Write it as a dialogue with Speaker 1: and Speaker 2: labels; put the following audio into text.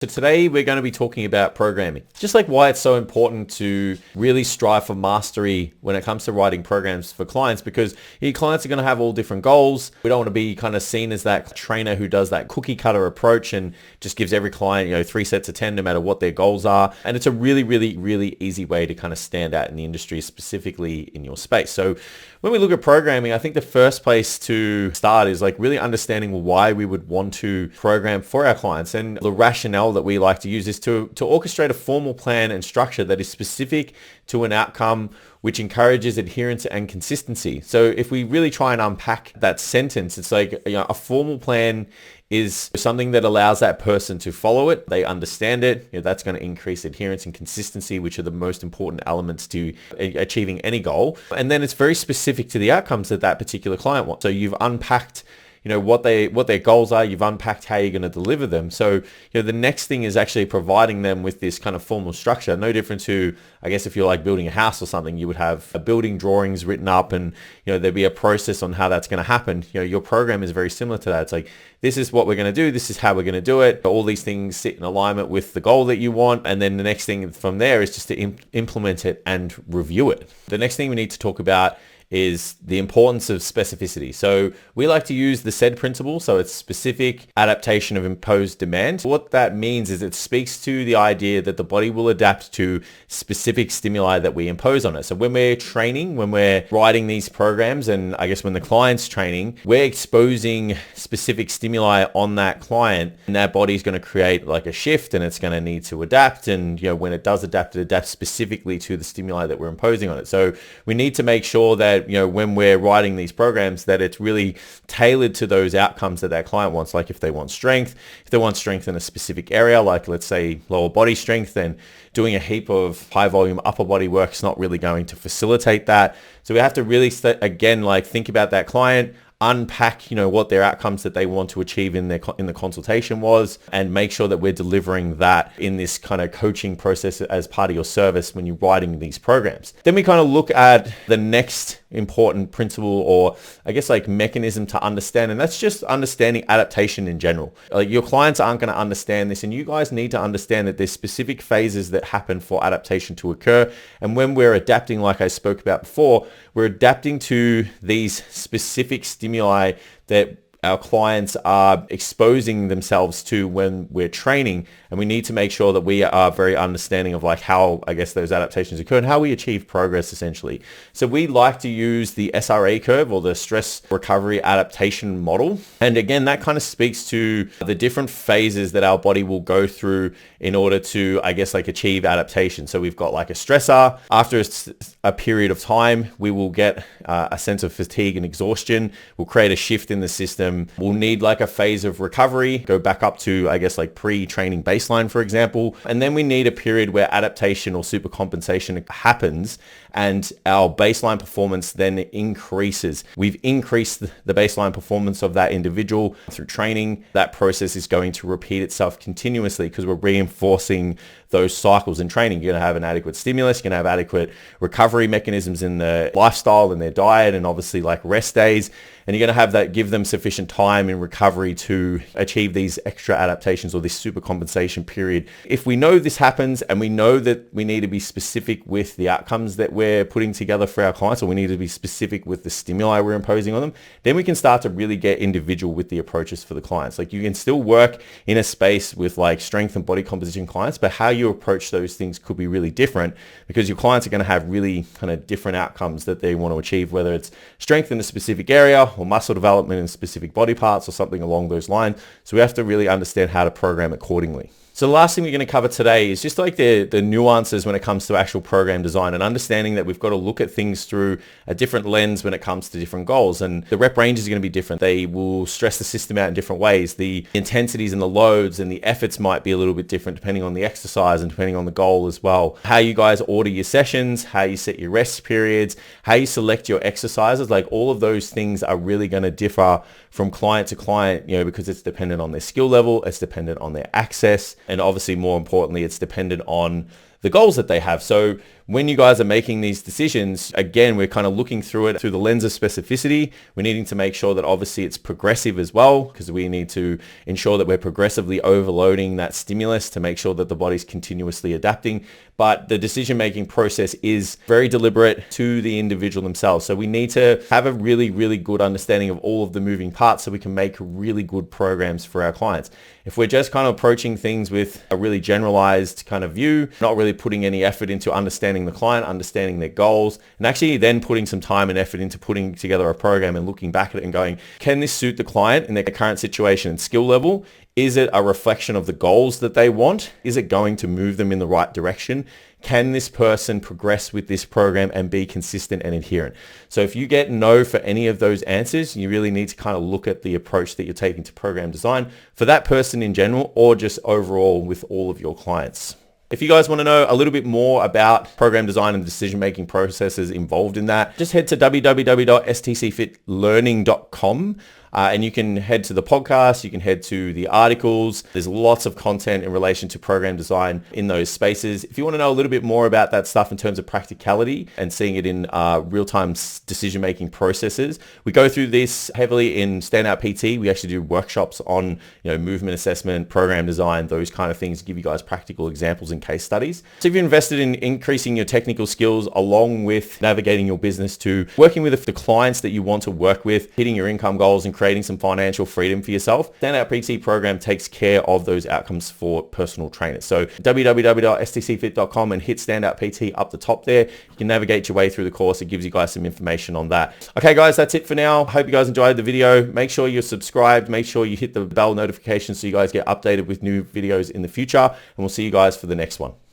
Speaker 1: So today we're going to be talking about programming, just like why it's so important to really strive for mastery when it comes to writing programs for clients, because your clients are going to have all different goals. We don't want to be kind of seen as that trainer who does that cookie cutter approach and just gives every client, 3 sets of 10 no matter what their goals are. And it's a really, really, really easy way to kind of stand out in the industry, specifically in your space. So when we look at programming, I think the first place to start is like really understanding why we would want to program for our clients. And the rationale that we like to use is to orchestrate a formal plan and structure that is specific to an outcome which encourages adherence and consistency. So if we really try and unpack that sentence, it's like a formal plan is something that allows that person to follow it. They understand it. That's going to increase adherence and consistency, which are the most important elements to achieving any goal. And then it's very specific to the outcomes that that particular client wants. So you've unpacked what their goals are. You've unpacked how you're going to deliver them. So, the next thing is actually providing them with this kind of formal structure. No different to, I guess, if you're like building a house or something, you would have building drawings written up and, there'd be a process on how that's going to happen. Your program is very similar to that. It's like, this is what we're going to do. This is how we're going to do it. All these things sit in alignment with the goal that you want. And then the next thing from there is just to implement it and review it. The next thing we need to talk about is the importance of specificity. So we like to use the SAID principle. So it's specific adaptation of imposed demand. What that means is it speaks to the idea that the body will adapt to specific stimuli that we impose on it. So when we're training, when we're writing these programs, and I guess when the client's training, we're exposing specific stimuli on that client, and that body's going to create like a shift, and it's going to need to adapt. And when it does adapt, it adapts specifically to the stimuli that we're imposing on it. So we need to make sure that when we're writing these programs, that it's really tailored to those outcomes that client wants. Like if they want strength in a specific area, like let's say lower body strength, then doing a heap of high volume upper body work is not really going to facilitate that. So we have to really think about that client, unpack what their outcomes that they want to achieve in the consultation was, and make sure that we're delivering that in this kind of coaching process as part of your service when you're writing these programs. Then we kind of look at the next important principle, or I guess like mechanism to understand, and that's just understanding adaptation in general. Like your clients aren't going to understand this, and you guys need to understand that there's specific phases that happen for adaptation to occur. And when we're adapting, like I spoke about before, we're adapting to these specific stimuli that our clients are exposing themselves to when we're training, and we need to make sure that we are very understanding of like how, I guess, those adaptations occur and how we achieve progress essentially. So we like to use the SRA curve, or the stress recovery adaptation model. And again, that kind of speaks to the different phases that our body will go through in order to, I guess, like achieve adaptation. So we've got like a stressor. After a period of time, we will get a sense of fatigue and exhaustion. We'll create a shift in the system. We'll need like a phase of recovery, go back up to, I guess, like pre-training baseline, for example. And then we need a period where adaptation or supercompensation happens, and our baseline performance then increases. We've increased the baseline performance of that individual through training. That process is going to repeat itself continuously because we're reinforcing those cycles in training. You're going to have an adequate stimulus, you're going to have adequate recovery mechanisms in the lifestyle and their diet, and obviously like rest days. And you're going to have that give them sufficient time in recovery to achieve these extra adaptations or this supercompensation period. If we know this happens, and we know that we need to be specific with the outcomes that we're putting together for our clients, or we need to be specific with the stimuli we're imposing on them, then we can start to really get individual with the approaches for the clients. Like you can still work in a space with like strength and body composition clients, but how you approach those things could be really different, because your clients are going to have really kind of different outcomes that they want to achieve, whether it's strength in a specific area or muscle development in specific body parts or something along those lines. So we have to really understand how to program accordingly. So the last thing we're going to cover today is just like the nuances when it comes to actual program design, and understanding that we've got to look at things through a different lens when it comes to different goals. And the rep ranges are going to be different. They will stress the system out in different ways. The intensities and the loads and the efforts might be a little bit different depending on the exercise and depending on the goal as well. How you guys order your sessions, how you set your rest periods, how you select your exercises, like all of those things are really going to differ from client to client, because it's dependent on their skill level, it's dependent on their access, and obviously more importantly, it's dependent on the goals that they have. So when you guys are making these decisions, again, we're kind of looking through it through the lens of specificity. We're needing to make sure that obviously it's progressive as well, because we need to ensure that we're progressively overloading that stimulus to make sure that the body's continuously adapting. But the decision-making process is very deliberate to the individual themselves. So we need to have a really, really good understanding of all of the moving parts so we can make really good programs for our clients. If we're just kind of approaching things with a really generalized kind of view, not really putting any effort into understanding the client, understanding their goals, and actually then putting some time and effort into putting together a program and looking back at it and going, can this suit the client in their current situation and skill level? Is it a reflection of the goals that they want? Is it going to move them in the right direction? Can this person progress with this program and be consistent and adherent? So if you get no for any of those answers, you really need to kind of look at the approach that you're taking to program design for that person in general, or just overall with all of your clients. If you guys want to know a little bit more about program design and decision-making processes involved in that, just head to www.stcfitlearning.com. And you can head to the podcast, you can head to the articles. There's lots of content in relation to program design in those spaces. If you want to know a little bit more about that stuff in terms of practicality and seeing it in real-time decision-making processes, we go through this heavily in Standout PT. We actually do workshops on movement assessment, program design, those kind of things, give you guys practical examples and case studies. So if you're invested in increasing your technical skills along with navigating your business to working with the clients that you want to work with, hitting your income goals and creating some financial freedom for yourself, Standout PT program takes care of those outcomes for personal trainers. So www.stcfit.com and hit Standout PT up the top there. You can navigate your way through the course. It gives you guys some information on that. Okay, guys, that's it for now. Hope you guys enjoyed the video. Make sure you're subscribed. Make sure you hit the bell notification so you guys get updated with new videos in the future. And we'll see you guys for the next one.